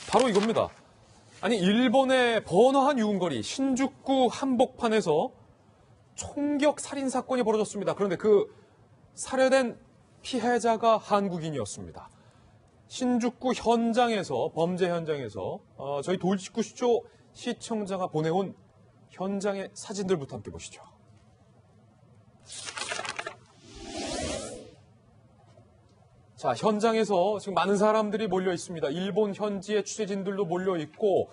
바로 이겁니다. 아니, 일본의 번화한 유흥거리 신주쿠 한복판에서 총격 살인 사건이 벌어졌습니다. 그런데 그 살해된 피해자가 한국인이었습니다. 신주쿠 현장에서, 범죄 현장에서 저희 돌직구쇼 시청자가 보내온 현장의 사진들부터 함께 보시죠. 자, 현장에서 지금 많은 사람들이 몰려 있습니다. 일본 현지의 취재진들도 몰려 있고,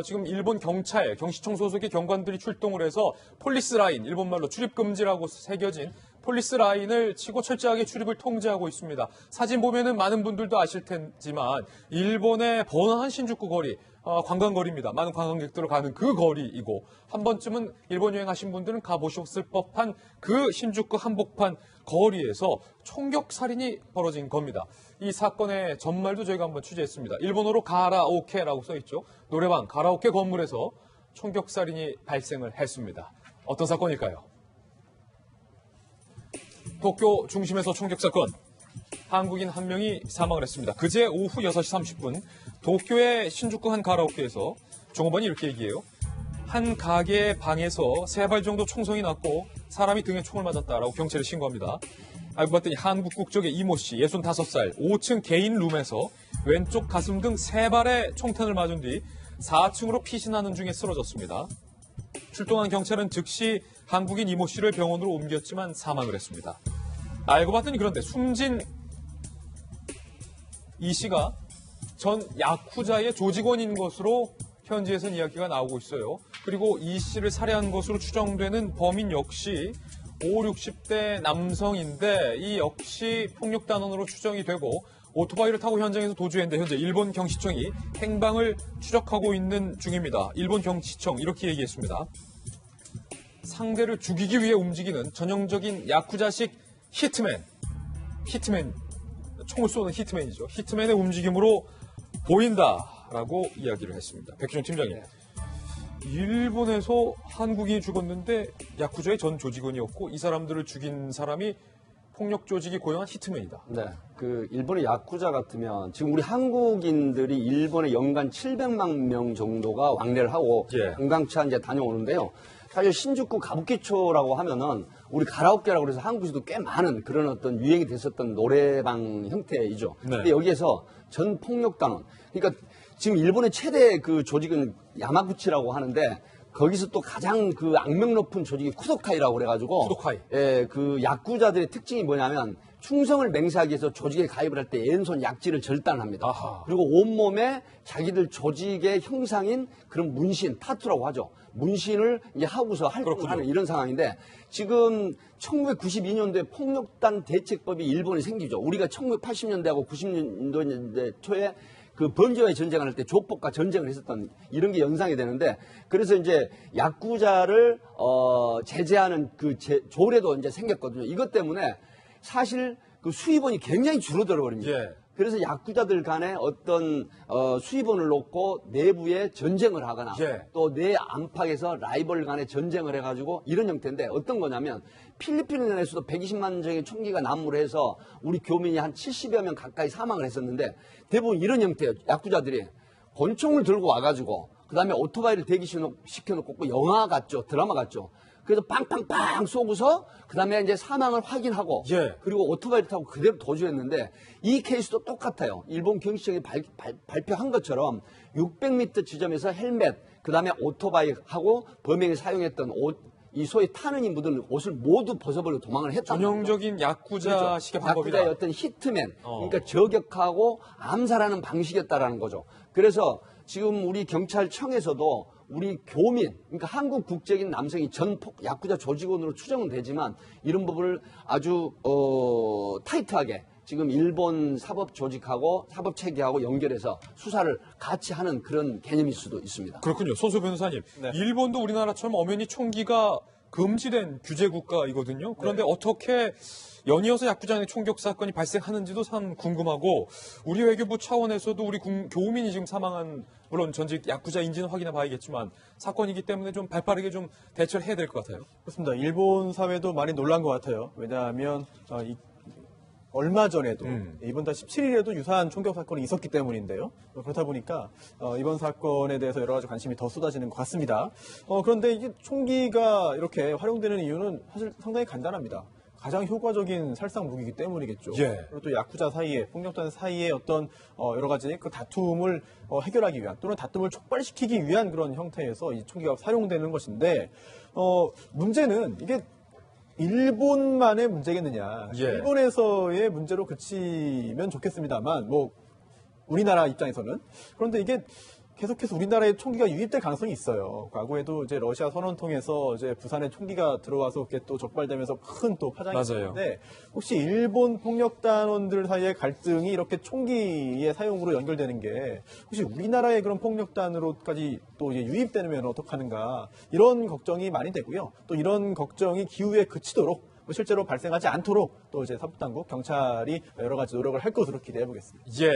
지금 일본 경찰, 경시청 소속의 경관들이 출동을 해서 폴리스 라인, 일본말로 출입금지라고 새겨진 폴리스 라인을 치고 철저하게 출입을 통제하고 있습니다. 사진 보면은 많은 분들도 아실 테지만, 일본의 번화한 신주쿠 거리, 관광거리입니다. 많은 관광객들로 가는 그 거리이고, 한 번쯤은 일본 여행하신 분들은 가보셨을 법한 그 신주쿠 한복판 거리에서 총격살인이 벌어진 겁니다. 이 사건의 전말도 저희가 한번 취재했습니다. 일본어로 가라오케라고 써있죠. 노래방, 가라오케 건물에서 총격살인이 발생을 했습니다. 어떤 사건일까요? 도쿄 중심에서 총격사건. 한국인 한 명이 사망을 했습니다. 그제 오후 6시 30분 도쿄의 신주쿠 한 가라오케에서 종업원이 이렇게 얘기해요. 한 가게의 방에서 3발 정도 총성이 났고 사람이 등에 총을 맞았다라고 경찰에 신고합니다. 알고 봤더니 한국 국적의 이모 씨, 65살, 5층 개인 룸에서 왼쪽 가슴 등 3발의 총탄을 맞은 뒤 4층으로 피신하는 중에 쓰러졌습니다. 출동한 경찰은 즉시 한국인 이모 씨를 병원으로 옮겼지만 사망을 했습니다. 알고 봤더니 그런데 숨진 이 씨가 전 야쿠자의 조직원인 것으로 현지에서는 이야기가 나오고 있어요. 그리고 이 씨를 살해한 것으로 추정되는 범인 역시 50, 60대 남성인데 이 역시 폭력단원으로 추정이 되고 오토바이를 타고 현장에서 도주했는데 현재 일본 경시청이 행방을 추적하고 있는 중입니다. 일본 경시청 이렇게 얘기했습니다. 상대를 죽이기 위해 움직이는 전형적인 야쿠자식 히트맨, 총을 쏘는 히트맨이죠. 히트맨의 움직임으로 보인다라고 이야기를 했습니다. 백준영 팀장님. 일본에서 한국인이 죽었는데 야쿠자의 전 조직원이었고 이 사람들을 죽인 사람이 폭력 조직이 고용한 히트맨이다. 네. 그 일본의 야쿠자 같으면 지금 우리 한국인들이 일본에 연간 700만 명 정도가 왕래를 하고 관광차 이제 다녀오는데요. 사실 신주쿠 가부키초라고 하면은 우리 가라오케라고 해서 한국에서도 꽤 많은 그런 어떤 유행이 됐었던 노래방 형태이죠. 네. 근데 여기에서 전 폭력단원. 그러니까 지금 일본의 최대 그 조직은 야마구치라고 하는데 거기서 또 가장 그 악명 높은 조직이 쿠도카이라고 그래가지고. 쿠도카이. 예, 그 야쿠자들의 특징이 뭐냐면 충성을 맹세하기 위해서 조직에 가입을 할 때 왼손 약지를 절단합니다. 아하. 그리고 온몸에 자기들 조직의 형상인 그런 문신, 타투라고 하죠. 문신을 이제 하고서 활동을 하는 이런 상황인데 지금 1992년도에 폭력단 대책법이 일본에 생기죠. 우리가 1980년대하고 90년대 초에 그 범죄와의 전쟁을 할 때 조폭과 전쟁을 했었던 이런 게 연상이 되는데 그래서 이제 야쿠자를 제재하는 그 조례도 이제 생겼거든요. 이것 때문에 사실 그 수입원이 굉장히 줄어들어 버립니다. 예. 그래서 야쿠자들 간에 어떤 수입원을 놓고 내부에 전쟁을 하거나 또 내 안팎에서 라이벌 간에 전쟁을 해가지고 이런 형태인데 어떤 거냐면 필리핀에서도 120만 정의 총기가 난무를 해서 우리 교민이 한 70여 명 가까이 사망을 했었는데 대부분 이런 형태예요. 야쿠자들이 권총을 들고 와가지고 그다음에 오토바이를 대기시켜놓고 영화 같죠. 드라마 같죠. 그래서 빵빵빵 쏘고서 그다음에 이제 사망을 확인하고 그리고 오토바이를 타고 그대로 도주했는데 이 케이스도 똑같아요. 일본 경시청이 발표한 것처럼 600m 지점에서 헬멧 그다음에 오토바이하고 범행에 사용했던 옷 이 소위 탄흔이 묻은 옷을 모두 벗어버리고 도망을 했다. 전형적인 야쿠자식의 방법이다. 야쿠자의 어떤 히트맨, 그러니까 저격하고 암살하는 방식이었다라는 거죠. 그래서 지금 우리 경찰청에서도 우리 교민, 그러니까 한국 국적인 남성이 전폭 야쿠자 조직원으로 추정은 되지만 이런 부분을 아주 타이트하게 지금 일본 사법 조직하고 사법 체계하고 연결해서 수사를 같이 하는 그런 개념일 수도 있습니다. 그렇군요. 손수 변호사님. 네. 일본도 우리나라처럼 엄연히 총기가 금지된 규제 국가이거든요. 그런데 어떻게 연이어서 야쿠자의 총격 사건이 발생하는지도 참 궁금하고 우리 외교부 차원에서도 우리 교우민이 지금 사망한 물론 전직 야쿠자인지는 확인해 봐야겠지만 사건이기 때문에 좀 발빠르게 좀 대처를 해야 될 것 같아요. 그렇습니다. 일본 사회도 많이 놀란 것 같아요. 왜냐하면 얼마 전에도 이번 달 17일에도 유사한 총격 사건이 있었기 때문인데요. 그렇다 보니까 이번 사건에 대해서 여러 가지 관심이 더 쏟아지는 것 같습니다. 그런데 이게 총기가 이렇게 활용되는 이유는 사실 상당히 간단합니다. 가장 효과적인 살상 무기이기 때문이겠죠. 예. 그리고 또 야쿠자 사이에, 폭력단 사이에 어떤 여러 가지 그 다툼을 해결하기 위한 또는 다툼을 촉발시키기 위한 그런 형태에서 이 총기가 사용되는 것인데 문제는 이게 일본만의 문제겠느냐. 예. 일본에서의 문제로 그치면 좋겠습니다만 뭐 우리나라 입장에서는 그런데 이게 계속해서 우리나라에 총기가 유입될 가능성이 있어요. 과거에도 이제 러시아 선언 통해서 이제 부산에 총기가 들어와서 그게 또 적발되면서 큰 또 파장이 있었는데 혹시 일본 폭력단원들 사이의 갈등이 이렇게 총기의 사용으로 연결되는 게 혹시 우리나라의 그런 폭력단으로까지 또 이제 유입되면 어떡하는가 이런 걱정이 많이 되고요. 또 이런 걱정이 기후에 그치도록 실제로 발생하지 않도록 또 이제 사법당국 경찰이 여러 가지 노력을 할 것으로 기대해 보겠습니다. 예.